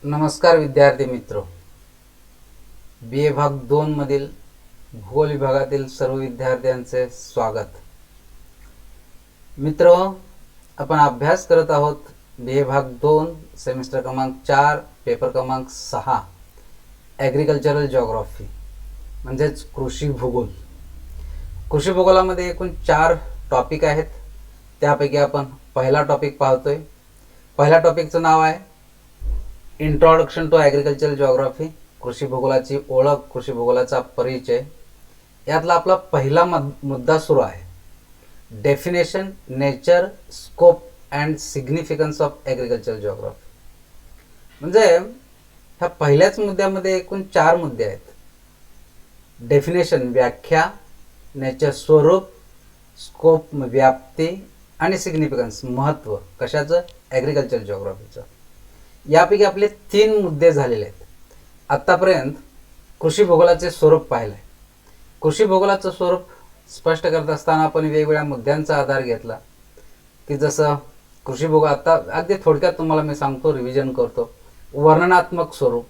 नमस्कार विद्यार्थी मित्र, बी ए भाग 2 मधील भूगोल विभागातील सर्व विद्यार्थ्यांचे स्वागत. मित्र, आपण अभ्यास करत आहोत बी ए भाग 2 सेमिस्टर क्रमांक 4 पेपर क्रमांक 6 ॲग्रिकल्चरल जिओग्राफी म्हणजेच कृषी भूगोल. कृषी भूगोलामध्ये एकूण 4 टॉपिक आहेत. त्यापैकी आपण पहिला टॉपिक पाहतोय. पहिल्या टॉपिकचं नाव आहे इंट्रोडक्शन टू ॲग्रिकल्चरल जिओग्राफी, कृषी भूगोलाची ओळख, कृषी भूगोलाचा परिचय. यातला आपला पहिला मुद्दा सुरू आहे, definition, nature, scope and significance of agricultural geography. म्हणजे ह्या पहिल्याच मुद्द्यामध्ये एकूण 4 मुद्दे आहेत. डेफिनेशन व्याख्या, नेचर स्वरूप, स्कोप व्याप्ती आणि सिग्निफिकन्स महत्त्व कशाचं, ॲग्रिकल्चरल जिओग्राफीचं. यापैकी आपले 3 मुद्दे झालेले आहेत. आत्तापर्यंत कृषी भूगोलाचे स्वरूप पाहिलं आहे. कृषी भूगोलाचं स्वरूप स्पष्ट करत असताना आपण वेगवेगळ्या मुद्द्यांचा आधार घेतला, की जसं कृषी भूगोल आता अगदी थोडक्यात तुम्हाला मी सांगतो, रिव्हिजन करतो. वर्णनात्मक स्वरूप,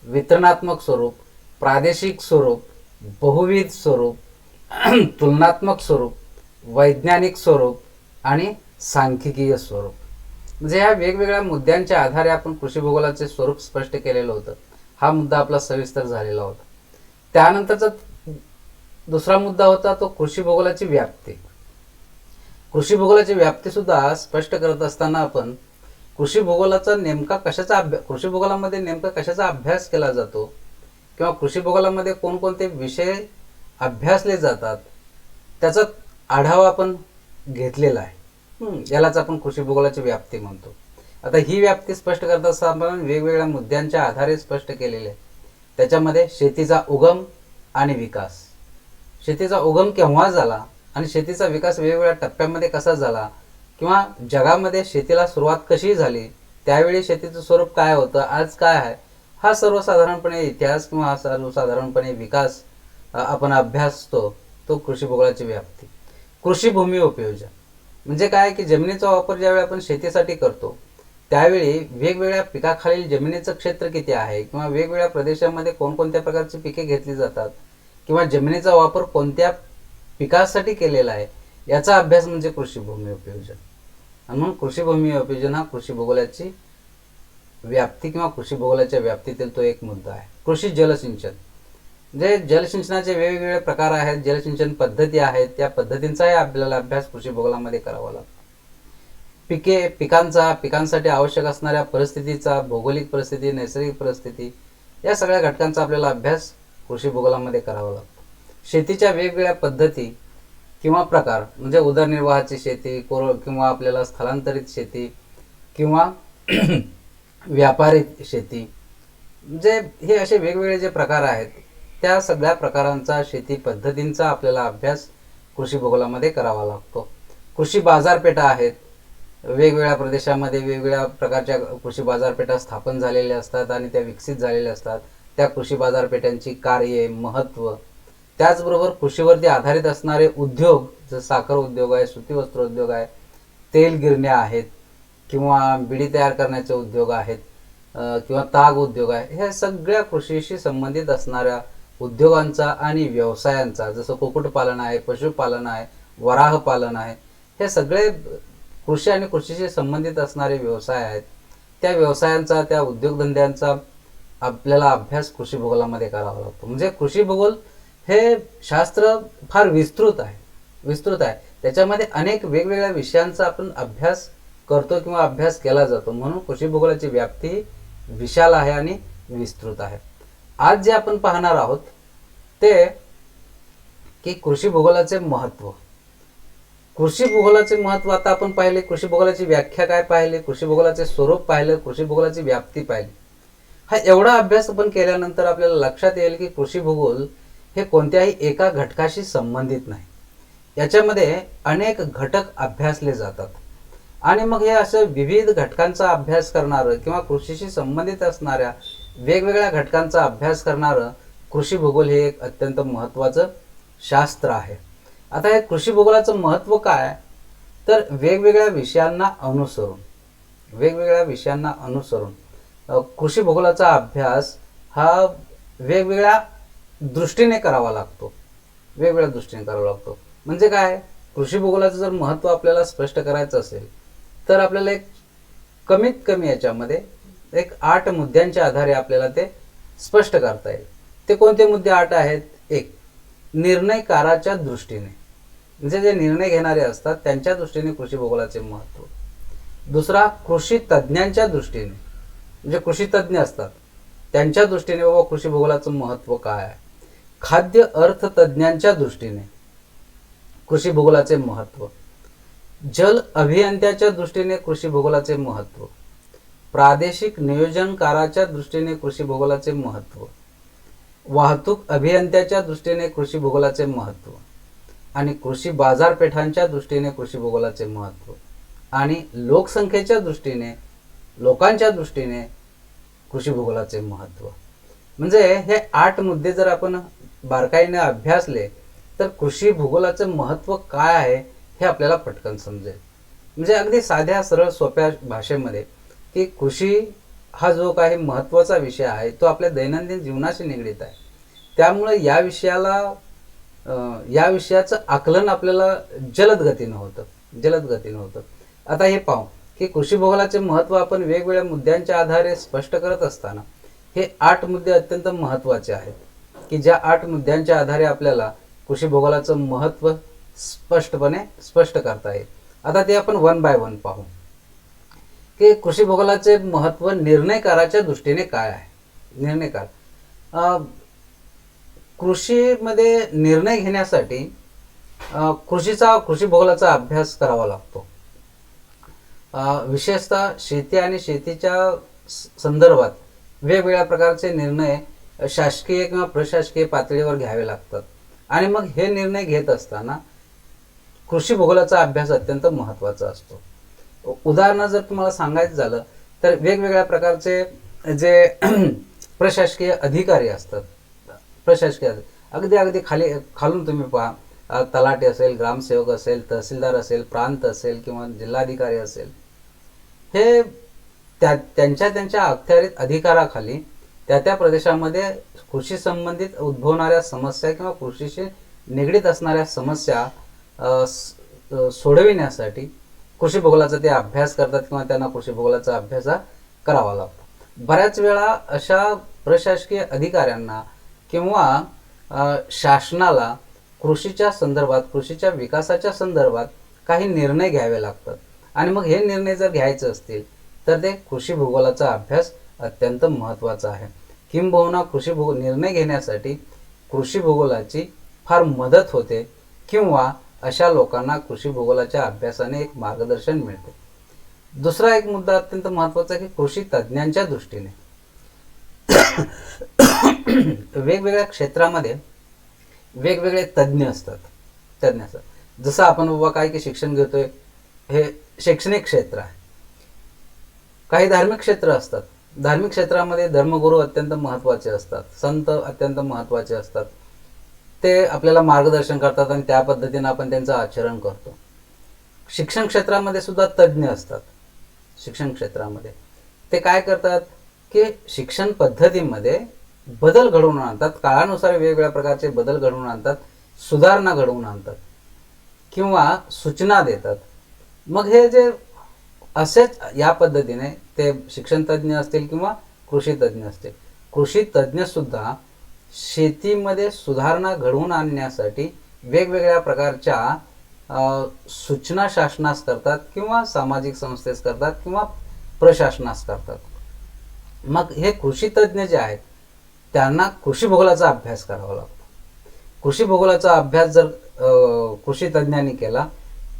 वितरणात्मक स्वरूप, प्रादेशिक स्वरूप, बहुविध स्वरूप, तुलनात्मक स्वरूप, वैज्ञानिक स्वरूप आणि सांख्यिकीय स्वरूप. म्हणजे ह्या वेगवेगळ्या मुद्द्यांच्या आधारे आपण कृषी भूगोलाचे स्वरूप स्पष्ट केलेलं होतं. हा मुद्दा आपला सविस्तर झालेला होता. त्यानंतरचा दुसरा मुद्दा होता तो कृषी भूगोलाची व्याप्ती. कृषी भूगोलाची व्याप्ती सुद्धा स्पष्ट करत असताना आपण कृषी भूगोलाचा नेमका कशाचा अभ्यास, कृषी भूगोलामध्ये नेमका कशाचा अभ्यास केला जातो किंवा कृषी भूगोलामध्ये कोणकोणते विषय अभ्यासले जातात त्याचा आढावा आपण घेतलेला आहे. यालाच आपण कृषी भूगोलाची व्याप्ती म्हणतो. आता ही व्याप्ती स्पष्ट करत असताना आपण वेगवेगळ्या मुद्द्यांच्या आधारे स्पष्ट केलेले आहे. त्याच्यामध्ये शेतीचा उगम आणि विकास, शेतीचा उगम केव्हा झाला आणि शेतीचा विकास वेगवेगळ्या टप्प्यामध्ये कसा झाला, किंवा जगामध्ये शेतीला सुरुवात कशी झाली, त्यावेळी शेतीचं स्वरूप काय होतं, आज काय आहे, हा सर्वसाधारणपणे इतिहास किंवा हा सर्वसाधारणपणे विकास आपण अभ्यासतो, तो कृषी भूगोलाची व्याप्ती. कृषी भूमी उपयोजन म्हणजे काय, की जमिनीचा वापर ज्यावेळी आपण शेतीसाठी करतो त्यावेळी वेगवेगळ्या पिकाखालील जमिनीचं क्षेत्र किती आहे, किंवा वेगवेगळ्या प्रदेशामध्ये कोणकोणत्या प्रकारची पिके घेतली जातात, किंवा जमिनीचा वापर कोणत्या पिकासाठी केलेला आहे, याचा अभ्यास म्हणजे कृषी भूमी उपयोजन. आणि म्हणून कृषी भूमी उपयोजन हा कृषी भूगोलाची व्याप्ती किंवा कृषी भूगोलाच्या व्याप्तीतील तो एक मुद्दा आहे. कृषी जलसिंचन म्हणजे जलसिंचनाचे वेगवेगळे प्रकार आहेत, जलसिंचन पद्धती आहेत, त्या पद्धतींचाही आपल्याला अभ्यास कृषी भूगोलामध्ये करावा लागतो. पिकांसाठी आवश्यक असणाऱ्या परिस्थितीचा, भौगोलिक परिस्थिती, नैसर्गिक परिस्थिती, या सगळ्या घटकांचा आपल्याला अभ्यास कृषी भूगोलामध्ये करावा लागतो. शेतीच्या वेगवेगळ्या पद्धती किंवा प्रकार म्हणजे उदरनिर्वाहाची शेती, किंवा आपल्याला स्थलांतरित शेती किंवा व्यापारी शेती, म्हणजे हे असे वेगवेगळे जे प्रकार आहेत त्या सगळ्या प्रकारांचा, शेती पद्धतींचा आपल्याला अभ्यास कृषी भूगोलामध्ये करावा लागतो. कृषी बाजारपेठा आहेत, वेगवेगळ्या प्रदेशामध्ये वेगवेगळ्या प्रकारच्या कृषी बाजारपेठा स्थापन झालेल्या असतात आणि त्या विकसित झालेल्या असतात. त्या कृषी बाजारपेठांची कार्ये, महत्त्व, त्याचबरोबर कृषीवरती आधारित असणारे उद्योग, जसं साखर उद्योग आहे, सुती वस्त्र उद्योग आहे, तेल गिरण्या आहेत, किंवा बिडी तयार करण्याचे उद्योग आहेत, किंवा ताग उद्योग आहे, ह्या सगळ्या कृषीशी संबंधित असणाऱ्या उद्योगांचा आणि व्यवसायांचा, जसं कुक्कुटपालन आहे, पशुपालन आहे, वराह पालन आहे, हे सगळे कृषी आणि कृषीशी संबंधित असणारे व्यवसाय आहेत. त्या व्यवसायांचा, त्या उद्योगधंद्यांचा आपल्याला अभ्यास कृषी भूगोलामध्ये करावा लागतो. म्हणजे कृषी भूगोल हे शास्त्र फार विस्तृत आहे. त्याच्यामध्ये अनेक वेगवेगळ्या विषयांचा आपण अभ्यास करतो किंवा अभ्यास केला जातो. म्हणून कृषी भूगोलाची व्याप्ती विशाल आहे आणि विस्तृत आहे. आज जे आपण पाहणार आहोत ते की कृषी भूगोलाचे महत्त्व. कृषी भूगोलाचे महत्त्व आता आपण पाहिले, कृषी भूगोलाची व्याख्या काय पाहिली, कृषी भूगोलाचे स्वरूप पाहिलं, कृषी भूगोलाची व्याप्ती पाहिली. हा एवढा अभ्यास आपण केल्यानंतर आपल्याला लक्षात येईल की कृषी भूगोल हे कोणत्याही एका घटकाशी संबंधित नाही. याच्यामध्ये अनेक घटक अभ्यासले जातात आणि मग हे असं विविध घटकांचा अभ्यास करणारं किंवा कृषीशी संबंधित असणाऱ्या वेगवेगळ्या घटकांचा अभ्यास करणारं कृषी भूगोल हे एक अत्यंत महत्त्वाचं शास्त्र आहे. आता हे कृषी भूगोलाचं महत्त्व काय, तर वेगवेगळ्या विषयांना अनुसरून कृषी भूगोलाचा अभ्यास हा वेगवेगळ्या दृष्टीने करावा लागतो. वेगवेगळ्या दृष्टीने करावा लागतो म्हणजे काय, कृषी भूगोलाचं जर महत्त्व आपल्याला स्पष्ट करायचं असेल तर आपल्याला एक कमीत कमी याच्यामध्ये एक 8 मुद्द्यांच्या आधारे आपल्याला ते स्पष्ट करता येईल. ते कोणते मुद्दे 8 आहेत? एक, निर्णयकाराच्या दृष्टीने, म्हणजे जे निर्णय घेणारे असतात त्यांच्या दृष्टीने कृषी भूगोलाचे महत्त्व. दुसरा, कृषी तज्ज्ञांच्या दृष्टीने, म्हणजे कृषी तज्ज्ञ असतात त्यांच्या दृष्टीने बाबा कृषी भूगोलाचं महत्त्व काय आहे. खाद्य अर्थतज्ज्ञांच्या दृष्टीने कृषी भूगोलाचे महत्त्व. जल अभियंत्याच्या दृष्टीने कृषी भूगोलाचे महत्त्व. प्रादेशिक नियोजनकाराच्या दृष्टीने कृषी भूगोलाचे महत्त्व. वाहतूक अभियंत्याच्या दृष्टीने कृषी भूगोलाचे महत्त्व. आणि कृषी बाजारपेठांच्या दृष्टीने कृषी भूगोलाचे महत्त्व. आणि लोकसंख्येच्या दृष्टीने, लोकांच्या दृष्टीने कृषी भूगोलाचे महत्त्व. म्हणजे हे 8 मुद्दे जर आपण बारकाईने अभ्यासले तर कृषी भूगोलाचं महत्त्व काय आहे हे आपल्याला पटकन समजेल. म्हणजे अगदी साध्या सरळ सोप्या भाषेमध्ये की कृषी हा जो काही महत्त्वाचा विषय आहे तो आपल्या दैनंदिन जीवनाशी निगडीत आहे. त्यामुळे या विषयाचं आकलन आपल्याला जलद गतीनं होतं. आता हे पाहू की कृषी भूगोलाचे महत्त्व आपण वेगवेगळ्या मुद्द्यांच्या आधारे स्पष्ट करत असताना हे 8 मुद्दे अत्यंत महत्त्वाचे आहेत की ज्या 8 मुद्द्यांच्या आधारे आपल्याला कृषी भूगोलाचं महत्त्व स्पष्टपणे स्पष्ट करता येईल. आता ते आपण वन बाय वन पाहू की कृषी भूगोलाचे महत्त्व निर्णयकाराच्या दृष्टीने काय आहे. निर्णयकार, कृषीमध्ये निर्णय घेण्यासाठी कृषी भूगोलाचा अभ्यास करावा लागतो. विशेषतः शेती आणि शेतीच्या संदर्भात वेगवेगळ्या प्रकारचे निर्णय शासकीय किंवा प्रशासकीय पातळीवर घ्यावे लागतात. आणि मग हे निर्णय घेत असताना कृषी भूगोलाचा अभ्यास अत्यंत महत्त्वाचा असतो. उदाहरण जर तुम्हाला सांगायचं झालं तर वेगवेगळ्या प्रकारचे जे प्रशासकीय अधिकारी असतात, अगदी खालून तुम्ही पहा, तलाठी असेल, ग्रामसेवक असेल, तहसीलदार असेल, प्रांत असेल किंवा जिल्हाधिकारी असेल, हे त्यांच्या अखत्यारीत अधिकाराखाली त्या प्रदेशामध्ये कृषी संबंधित उद्भवणाऱ्या समस्या किंवा कृषीशी निगडीत असणाऱ्या समस्या सोडविण्यासाठी कृषी भूगोलाचा ते अभ्यास करतात किंवा त्यांना कृषी भूगोलाचा अभ्यास करावा लागतो. बऱ्याच वेळा अशा प्रशासकीय अधिकाऱ्यांना किंवा शासनाला कृषीच्या संदर्भात, कृषीच्या विकासाच्या संदर्भात काही निर्णय घ्यावे लागतात. आणि मग हे निर्णय जर घ्यायचे असतील तर ते कृषी भूगोलाचा अभ्यास अत्यंत महत्त्वाचा आहे. किंबहुना निर्णय घेण्यासाठी कृषी भूगोलाची फार मदत होते किंवा अशा लोकांना कृषी भूगोलाच्या अभ्यासाने एक मार्गदर्शन मिळते. दुसरा एक मुद्दा अत्यंत महत्त्वाचा की कृषी तज्ज्ञांच्या दृष्टीने वेगवेगळ्या क्षेत्रामध्ये वेगवेगळे तज्ज्ञ असतात. जसं आपण बाबा काय की शिक्षण घेतोय, हे शैक्षणिक क्षेत्र आहे. काही धार्मिक क्षेत्र असतात. धार्मिक क्षेत्रामध्ये धर्मगुरू अत्यंत महत्त्वाचे असतात, संत अत्यंत महत्त्वाचे असतात. ते आपल्याला मार्गदर्शन करतात आणि त्या पद्धतीने आपण त्यांचं आचरण करतो. शिक्षण क्षेत्रामध्ये सुद्धा तज्ज्ञ असतात. शिक्षण क्षेत्रामध्ये ते काय करतात की शिक्षण पद्धतीमध्ये बदल घडवून आणतात, काळानुसार वेगवेगळ्या प्रकारचे बदल घडवून आणतात, सुधारणा घडवून आणतात किंवा सूचना देतात. मग हे जे असेच या पद्धतीने ते शिक्षण तज्ज्ञ असतील किंवा कृषी तज्ज्ञ असतील, कृषी तज्ज्ञ सुद्धा शेतीमध्ये सुधारणा घडवून आणण्यासाठी वेगवेगळ्या प्रकारच्या सूचना शासनास करतात किंवा सामाजिक संस्थेस करतात किंवा प्रशासनास करतात. मग हे कृषी तज्ज्ञ जे आहेत त्यांना कृषी भूगोलाचा अभ्यास करावा लागतो. कृषी भूगोलाचा अभ्यास जर कृषी तज्ज्ञांनी केला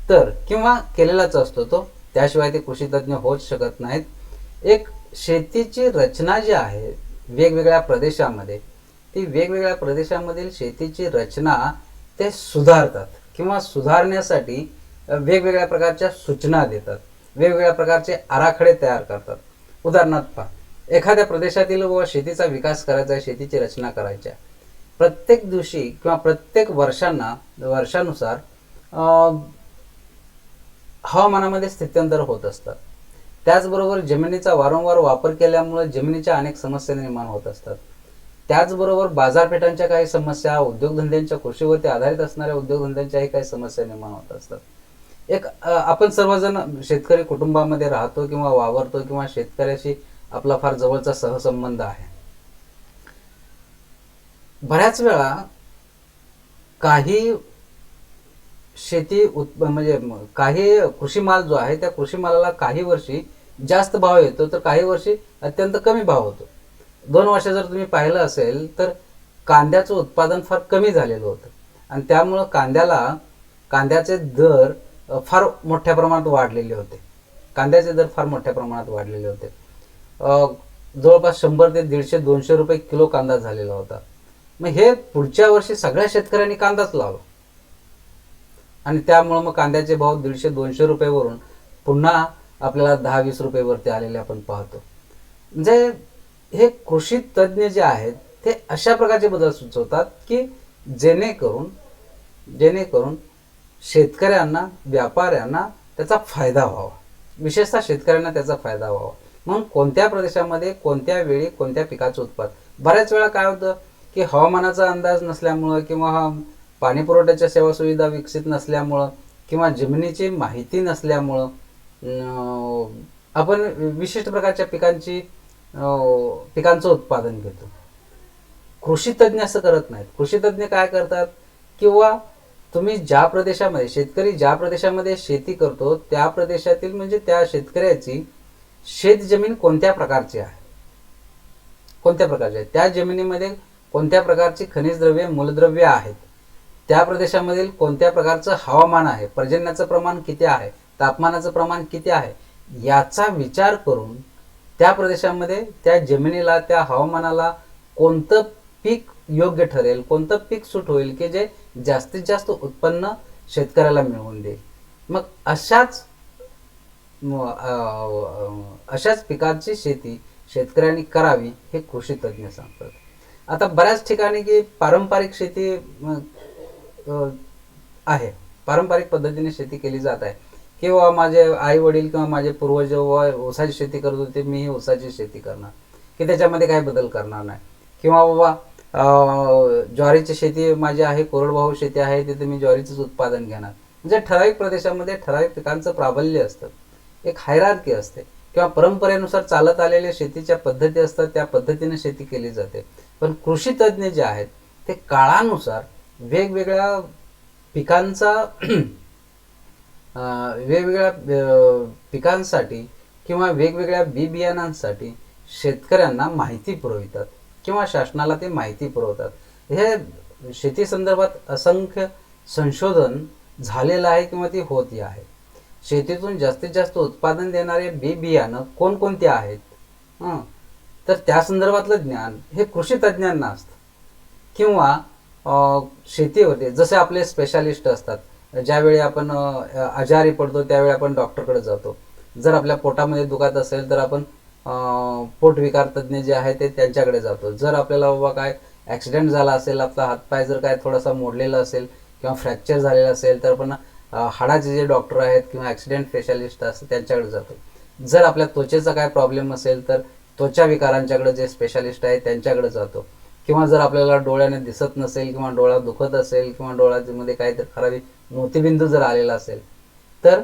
तर किंवा केलेलाच असतो तो, त्याशिवाय ते कृषी तज्ज्ञ होऊच शकत नाहीत. एक शेतीची रचना जी आहे वेगवेगळ्या प्रदेशामध्ये, ती वेगवेगळ्या प्रदेशामधील शेतीची रचना ते सुधारतात किंवा सुधारण्यासाठी वेगवेगळ्या प्रकारच्या सूचना देतात, वेगवेगळ्या प्रकारचे आराखडे तयार करतात. उदाहरणार्थ पहा, एखाद्या प्रदेशातील व शेतीचा विकास करायचा आहे, शेतीची रचना करायची आहे, प्रत्येक दिवशी किंवा प्रत्येक वर्षानुसार हवामानामध्ये स्थित्यंतर होत असतात. त्याचबरोबर जमिनीचा वारंवार वापर केल्यामुळे जमिनीच्या अनेक समस्या निर्माण होत असतात. त्याचबरोबर बाजारपेठांच्या काही समस्या, उद्योगधंद्यांच्या, कृषीवरती आधारित असणाऱ्या उद्योगधंद्यांच्याही काही समस्या निर्माण होत असतात. आपण सर्वजण शेतकरी कुटुंबामध्ये राहतो किंवा वावरतो किंवा शेतकऱ्याशी आपला फार जवळचा सहसंबंध आहे. बऱ्याच वेळा काही म्हणजे काही कृषी माल जो आहे त्या कृषी मालाला काही वर्षी जास्त भाव येतो तर काही वर्षी अत्यंत कमी भाव होतो. 2 वर्ष जर तुम्ही पाहिलं असेल तर कांद्याचं उत्पादन फार कमी झालेलं होतं आणि त्यामुळं कांद्याचे दर फार मोठ्या प्रमाणात वाढलेले होते. कांद्याचे दर फार मोठ्या प्रमाणात वाढलेले होते. जवळपास 100 ते 150, 200 रुपये किलो कांदा झालेला होता. मग हे पुढच्या वर्षी सगळ्या शेतकऱ्यांनी कांदाच लावला आणि त्यामुळं मग कांद्याचे भाव 150-200 रुपयेवरून पुन्हा आपल्याला 10-20 रुपयेवरती आलेले आपण पाहतो. म्हणजे हे कृषी तज्ज्ञ जे आहेत ते अशा प्रकारचे बदल सुचवतात की जेणेकरून शेतकऱ्यांना, व्यापाऱ्यांना त्याचा फायदा व्हावा, विशेषतः शेतकऱ्यांना त्याचा फायदा व्हावा. म्हणून कोणत्या प्रदेशामध्ये कोणत्या वेळी कोणत्या पिकाचं उत्पादन. बऱ्याच वेळा काय होतं की हवामानाचा अंदाज नसल्यामुळं किंवा पाणी पुरवठ्याच्या सेवा सुविधा विकसित नसल्यामुळं किंवा जमिनीची माहिती नसल्यामुळं आपण विशिष्ट प्रकारच्या पिकांचं उत्पादन घेतो. कृषी तज्ज्ञ असं करत नाहीत. कृषी तज्ज्ञ काय करतात, किंवा तुम्ही ज्या प्रदेशामध्ये, शेतकरी ज्या प्रदेशामध्ये शेती करतो त्या प्रदेशातील म्हणजे त्या शेतकऱ्याची शेत जमीन कोणत्या प्रकारची आहे, त्या जमिनीमध्ये कोणत्या प्रकारची खनिज द्रव्ये, मूलद्रव्ये आहेत, त्या प्रदेशामधील कोणत्या प्रकारचं हवामान आहे, पर्जन्याचं प्रमाण किती आहे, तापमानाचं प्रमाण किती आहे, याचा विचार करून त्या प्रदेशामध्ये त्या जमिनीला, त्या हवामानाला कोणतं पीक योग्य ठरेल, कोणतं पीक सूट होईल की जे जास्तीत जास्त उत्पन्न शेतकऱ्याला मिळवून देईल. मग अशाच पिकांची शेती शेतकऱ्यांनी करावी हे कृषी तज्ज्ञ सांगतात. आता बऱ्याच ठिकाणी की पारंपरिक शेती आहे, पारंपरिक पद्धतीने शेती केली जात आहे, किंवा माझे आई वडील किंवा माझे पूर्वज जेव्हा ऊसाची शेती करत होते मीही ऊसाची शेती करणार, की त्याच्यामध्ये काही बदल करणार नाही. किंवा बाबा ज्वारीची शेती माझी आहे, कोरडवाहू शेती आहे, तिथे मी ज्वारीचंच उत्पादन घेणार. म्हणजे ठराविक प्रदेशामध्ये ठराविक पिकांचं प्राबल्य असतं, एक हायरार्की असते किंवा परंपरेनुसार चालत आलेल्या शेतीच्या पद्धती असतात, त्या पद्धतीने शेती केली जाते. पण कृषी तज्ज्ञ जे आहेत ते काळानुसार वेगवेगळ्या पिकांसाठी किंवा वेगवेगळ्या बी बियाणांसाठी शेतकऱ्यांना माहिती पुरवितात किंवा शासनाला ते माहिती पुरवतात. हे शेती संदर्भात असंख्य संशोधन झालेलं आहे किंवा ती होती आहे. शेतीतून जास्तीत जास्त उत्पादन देणारे बी बियाणं कोणकोणते आहेत, तर त्या संदर्भातलं ज्ञान हे कृषी तज्ज्ञांना असतं. किंवा शेतीवरती जसे आपले स्पेशालिस्ट असतात, ज्यावेळी आपण आजारी पडतो त्यावेळी आपण डॉक्टरकडे जातो. जर आपल्या पोटामध्ये दुखत असेल तर आपण पोटविकार तज्ज्ञ जे आहे ते त्यांच्याकडे जातो. जर आपल्याला बाबा काय ॲक्सिडेंट झाला असेल, आपला हातपाय जर काय थोडासा मोडलेला असेल किंवा फ्रॅक्चर झालेला असेल तर आपण हाडाचे जे डॉक्टर आहेत किंवा ॲक्सिडेंट स्पेशालिस्ट असतात त्यांच्याकडे जातो. जर आपल्या त्वचेचा काय प्रॉब्लेम असेल तर त्वचा विकारांच्याकडे जे स्पेशालिस्ट आहेत त्यांच्याकडे जातो. किंवा जर आपल्याला डोळ्याने दिसत नसेल किंवा डोळा दुखत असेल किंवा डोळ्यामध्ये काहीतरी खराबी मोतीबिंदू जर आलेला असेल तर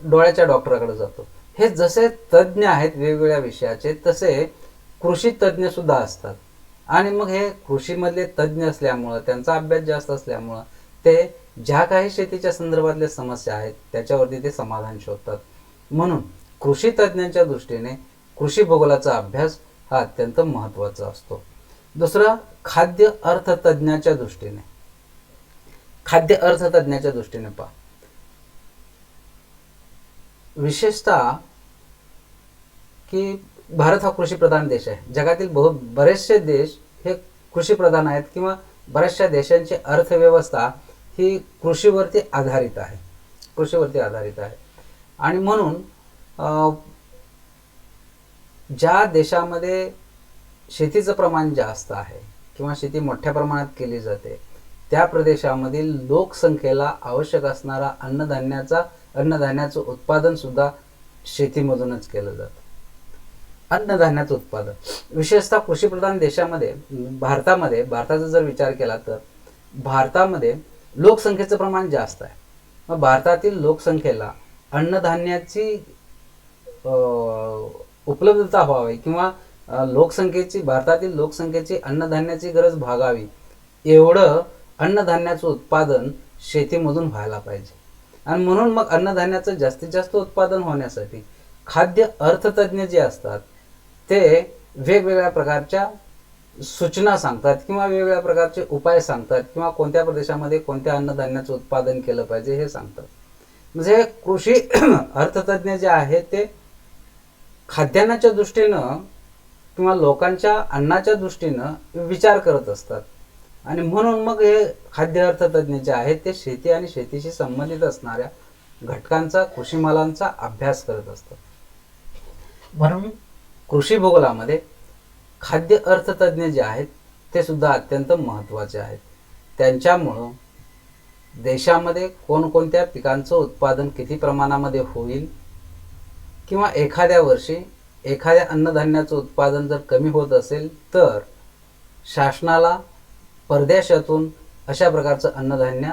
डोळ्याच्या डॉक्टराकडे जातो. हे जसे तज्ज्ञ आहेत वेगवेगळ्या विषयाचे तसे कृषी तज्ज्ञ सुद्धा असतात. आणि मग हे कृषीमधले तज्ज्ञ असल्यामुळं, त्यांचा अभ्यास जास्त असल्यामुळं ते ज्या काही शेतीच्या संदर्भातल्या समस्या आहेत त्याच्यावरती ते समाधान शोधतात. म्हणून कृषी तज्ज्ञांच्या दृष्टीने कृषी भूगोलाचा अभ्यास हा अत्यंत महत्त्वाचा असतो. दुसरं, खाद्य अर्थतज्ञाच्या दृष्टीने पहा. विशेषतः की भारत हा कृषीप्रधान देश आहे. जगातील बरेचसे देश हे कृषीप्रधान आहेत किंवा बऱ्याचशा देशांची अर्थव्यवस्था ही कृषीवरती आधारित आहे. आणि म्हणून ज्या देशामध्ये शेतीचं प्रमाण जास्त आहे किंवा शेती मोठ्या प्रमाणात केली जाते त्या प्रदेशामधील लोकसंख्येला आवश्यक असणारा अन्नधान्याचं उत्पादन सुद्धा शेतीमधूनच केलं जातं. अन्नधान्याचं उत्पादन, विशेषतः कृषीप्रधान देशामध्ये भारताचा जर विचार केला तर भारतामध्ये लोकसंख्येचं प्रमाण जास्त आहे. मग भारतातील लोकसंख्येला अन्नधान्याची उपलब्धता व्हावी किंवा भारतातील लोकसंख्येची अन्नधान्याची गरज भागावी एवढं अन्नधान्याचं उत्पादन शेतीमधून व्हायला पाहिजे. आणि म्हणून मग अन्नधान्याचं जास्तीत जास्त उत्पादन होण्यासाठी खाद्य अर्थतज्ञ जे असतात ते वेगवेगळ्या प्रकारच्या सूचना सांगतात किंवा वेगवेगळ्या प्रकारचे उपाय सांगतात किंवा कोणत्या प्रदेशामध्ये कोणत्या अन्नधान्याचं उत्पादन केलं पाहिजे हे सांगतात. म्हणजे कृषी अर्थतज्ञ जे आहेत ते खाद्यान्नाच्या दृष्टीनं किंवा लोकांच्या अन्नाच्या दृष्टीनं विचार करत असतात. आणि म्हणून मग हे खाद्य अर्थतज्ञ जे आहेत ते शेती आणि शेतीशी संबंधित असणाऱ्या घटकांचा, कृषी मालांचा अभ्यास करत असतात. म्हणून कृषी भूगोलामध्ये खाद्य अर्थतज्ञ जे आहेत ते सुद्धा अत्यंत महत्त्वाचे आहेत. त्यांच्यामुळं देशामध्ये कोणकोणत्या पिकांचं उत्पादन किती प्रमाणामध्ये होईल किंवा एखाद्या वर्षी एखाद्या अन्नधान्याचं उत्पादन जर कमी होत असेल तर शासनाला परदेशातून अशा प्रकारचं अन्नधान्य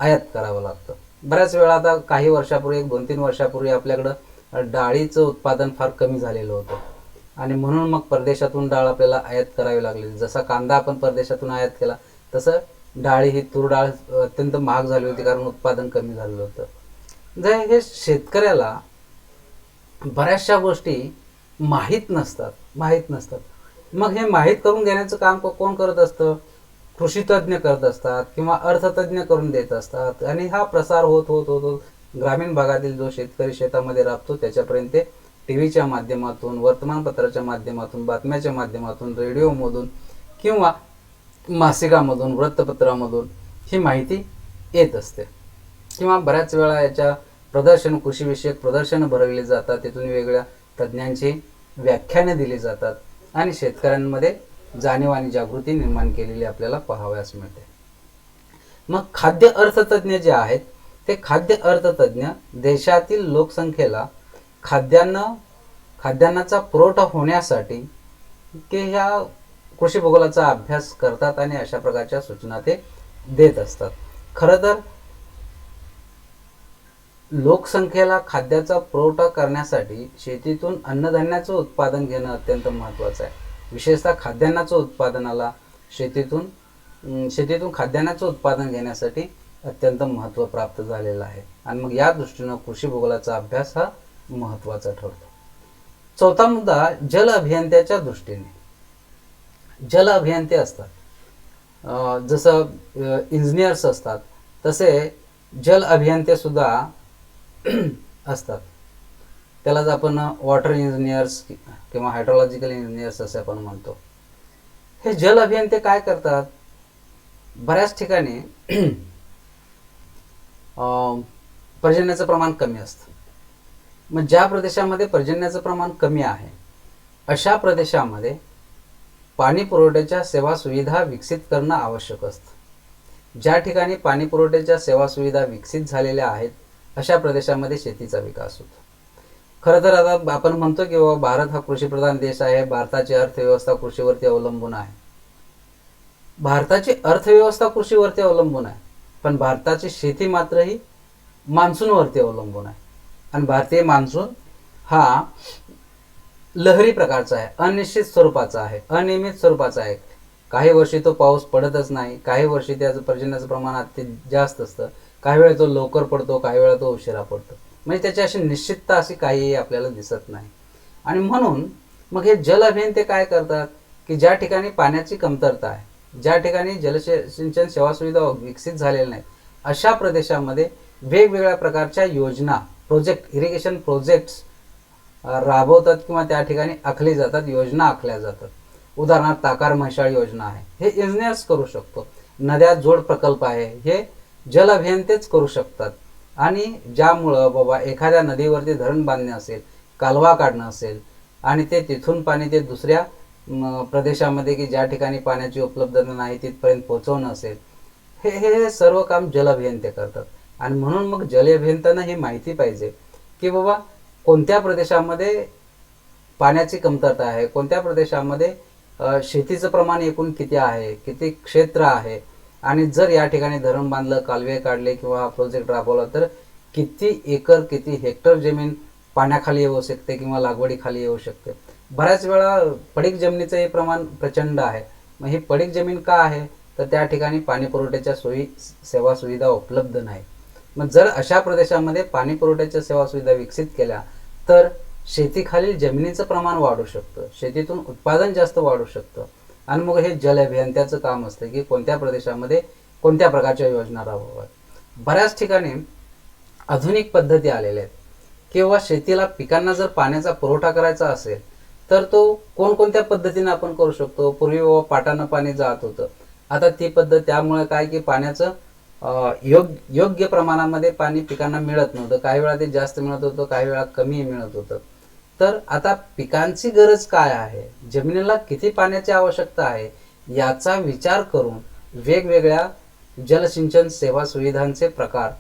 आयात करावं लागतं. बऱ्याच वेळा आता काही वर्षापूर्वी 1-2-3 वर्षापूर्वी आपल्याकडं डाळीचं उत्पादन फार कमी झालेलं होतं आणि म्हणून मग परदेशातून डाळ आपल्याला आयात करावी लागली. जसा कांदा आपण परदेशातून आयात केला तसं डाळी ही तूर डाळ अत्यंत महाग झाली होती कारण उत्पादन कमी झालेलं होतं. म्हणजे हे शेतकऱ्याला बऱ्याचशा गोष्टी माहीत नसतात. मग हे माहीत करून घेण्याचं काम कोण करत असतं? कृषीतज्ञ करत असतात किंवा अर्थतज्ञ करून देत असतात. आणि हा प्रसार होत ग्रामीण भागातील जो शेतकरी शेतामध्ये राबतो त्याच्यापर्यंत टी व्हीच्या माध्यमातून, वर्तमानपत्राच्या माध्यमातून, बातम्याच्या माध्यमातून, रेडिओमधून किंवा मासिकामधून, वृत्तपत्रामधून ही माहिती येत असते. किंवा बऱ्याच वेळा याच्या कृषीविषयक प्रदर्शनं भरवली जातात. तिथून वेगवेगळ्या तज्ज्ञांची व्याख्याने दिली जातात आणि शेतकऱ्यांमध्ये जाणीव आणि जागृती निर्माण केलेली आपल्याला पाहावयास मिळते. मग खाद्य अर्थतज्ञ जे आहेत ते खाद्य अर्थतज्ञ देशातील लोकसंख्येला खाद्यान्नाचा पुरवठा होण्यासाठी की ह्या कृषी भूगोलाचा अभ्यास करतात आणि अशा प्रकारच्या सूचना ते देत असतात. खरं तर लोकसंख्येला खाद्याचा पुरवठा करण्यासाठी शेतीतून अन्नधान्याचं उत्पादन घेणं अत्यंत महत्त्वाचं आहे. विशेषतः खाद्यान्नाचं उत्पादनाला शेतीतून खाद्यान्नाचं उत्पादन घेण्यासाठी अत्यंत महत्त्व प्राप्त झालेलं आहे. आणि मग या दृष्टीनं कृषी भूगोलाचा अभ्यास हा महत्त्वाचा ठरतो. चौथा मुद्दा, जल अभियंत्याच्या दृष्टीने. जल अभियंते असतात, जसं इंजिनियर्स असतात तसे जल अभियंते सुद्धा असतात. त्यालाच आपण वॉटर इंजिनियर्स किंवा हायड्रोलॉजिकल इंजिनियर्स असे आपण म्हणतो. हे जल अभियंते काय करतात? बऱ्याच ठिकाणी पर्जन्याचं प्रमाण कमी असतं. मग ज्या प्रदेशामध्ये पर्जन्याचं प्रमाण कमी आहे अशा प्रदेशामध्ये पाणी पुरवठ्याच्या सेवा सुविधा विकसित करणं आवश्यक असतं. ज्या ठिकाणी पाणी पुरवठ्याच्या सेवा सुविधा विकसित झालेल्या आहेत अशा प्रदेशामध्ये शेतीचा विकास होतो. खरं तर आता आपण म्हणतो की बाबा भारत हा कृषीप्रधान देश आहे, भारताची अर्थव्यवस्था कृषीवरती अवलंबून आहे. भारताची अर्थव्यवस्था कृषीवरती अवलंबून आहे, पण भारताची शेती मात्र ही मान्सूनवरती अवलंबून आहे. आणि भारतीय मान्सून हा लहरी प्रकारचा आहे, अनिश्चित स्वरूपाचा आहे, अनियमित स्वरूपाचा आहे. काही वर्षी तो पाऊस पडतच नाही, काही वर्षी त्याचं पर्जन्याचं प्रमाण अत्यंत जास्त असतं, काही वेळा तो लवकर पडतो, काही वेळा तो उशिरा पडतो. म्हणजे त्याची अशी निश्चितता अशी काही आपल्याला दिसत नाही. आणि म्हणून मग हे जल अभियंते काय करतात की ज्या ठिकाणी पाण्याची कमतरता आहे, ज्या ठिकाणी जलसिंचन सेवा सुविधा विकसित झालेल्या नाहीत अशा प्रदेशामध्ये वेगवेगळ्या प्रकारच्या योजना, इरिगेशन प्रोजेक्ट्स राबवतात किंवा त्या ठिकाणी आखली जातात, योजना आखल्या जातात. उदाहरणार्थ ताकार म्हैसाळ योजना आहे, हे इंजिनियर्स करू शकतो. नद्या जोड प्रकल्प आहे, हे जल अभियंतेच करू शकतात. आणि ज्यामुळं बाबा एखाद्या नदीवरती धरण बांधणे असेल, कालवा काढणं असेल आणि ते तिथून पाणी ते दुसऱ्या प्रदेशामध्ये की ज्या ठिकाणी पाण्याची उपलब्धता नाही तिथपर्यंत पोहोचवणं असेल, हे सर्व काम जल अभियंते करतात. आणि म्हणून मग जल अभियंत्यांना ही माहिती पाहिजे की बाबा कोणत्या प्रदेशामध्ये पाण्याची कमतरता आहे, कोणत्या प्रदेशामध्ये शेतीचं प्रमाण एकूण किती आहे, किती क्षेत्र आहे, आणि जर या ठिकाणी धरण बांधलं, कालवे काढले किंवा हा प्रोजेक्ट राबवला तर किती एकर, किती हेक्टर जमीन पाण्याखाली येऊ शकते किंवा लागवडीखाली येऊ शकते. बऱ्याच वेळा पडीक जमिनीचं हे प्रमाण प्रचंड आहे. मग ही पडीक जमीन का आहे, तर त्या ठिकाणी पाणी पुरवठ्याच्या सेवा सुविधा उपलब्ध नाही. मग जर अशा प्रदेशामध्ये पाणी पुरवठ्याच्या सेवा सुविधा विकसित केल्या तर शेतीखालील जमिनीचं प्रमाण वाढू शकतं, शेतीतून उत्पादन जास्त वाढू शकतं. आणि मग हे जल अभियंत्याचं काम असतं की कोणत्या प्रदेशामध्ये कोणत्या प्रकारच्या योजना राबवाव्यात. बऱ्याच ठिकाणी आधुनिक पद्धती आलेल्या आहेत किंवा शेतीला पिकांना जर पाण्याचा पुरवठा करायचा असेल तर तो कोणकोणत्या पद्धतीने आपण करू शकतो. पूर्वी पाटानं पाणी जात होतं, आता ती पद्धत, त्यामुळे काय की पाण्याचं योग्य प्रमाणामध्ये पाणी पिकांना मिळत नव्हतं. काही वेळा ते जास्त मिळत होतं, काही वेळा कमी मिळत होतं. तर आता पिकांची गरज काय आहे, जमिनीला किती पाण्याची आवश्यकता आहे, याचा विचार करून वेगवेगळ्या जलसिंचन सेवा सुविधांचे प्रकार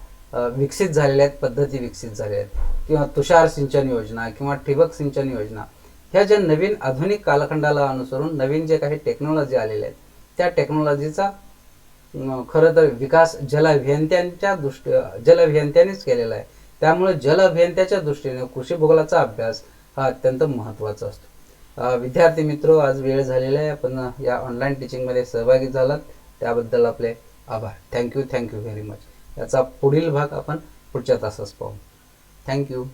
विकसित झालेले आहेत, पद्धती विकसित झालेल्या आहेत. किंवा तुषार सिंचन योजना किंवा ठिबक सिंचन योजना, ह्या ज्या नवीन आधुनिक कालखंडाला अनुसरून नवीन जे काही टेक्नॉलॉजी आलेल्या आहेत त्या टेक्नॉलॉजीचा खरं तर विकास जल अभियंत्यांनीच केलेला आहे. त्यामुळे जल अभियंत्याच्या दृष्टीने कृषी भूगोलाचा अभ्यास हा अत्यंत महत्त्वाचा असतो. विद्यार्थी मित्र, आज वेळ झालेला आहे, आपण या ऑनलाईन टीचिंगमध्ये सहभागी झालात त्याबद्दल आपले आभार. Thank you very much. याचा पुढील भाग आपण पुढच्या तासास पाहू. थँक्यू.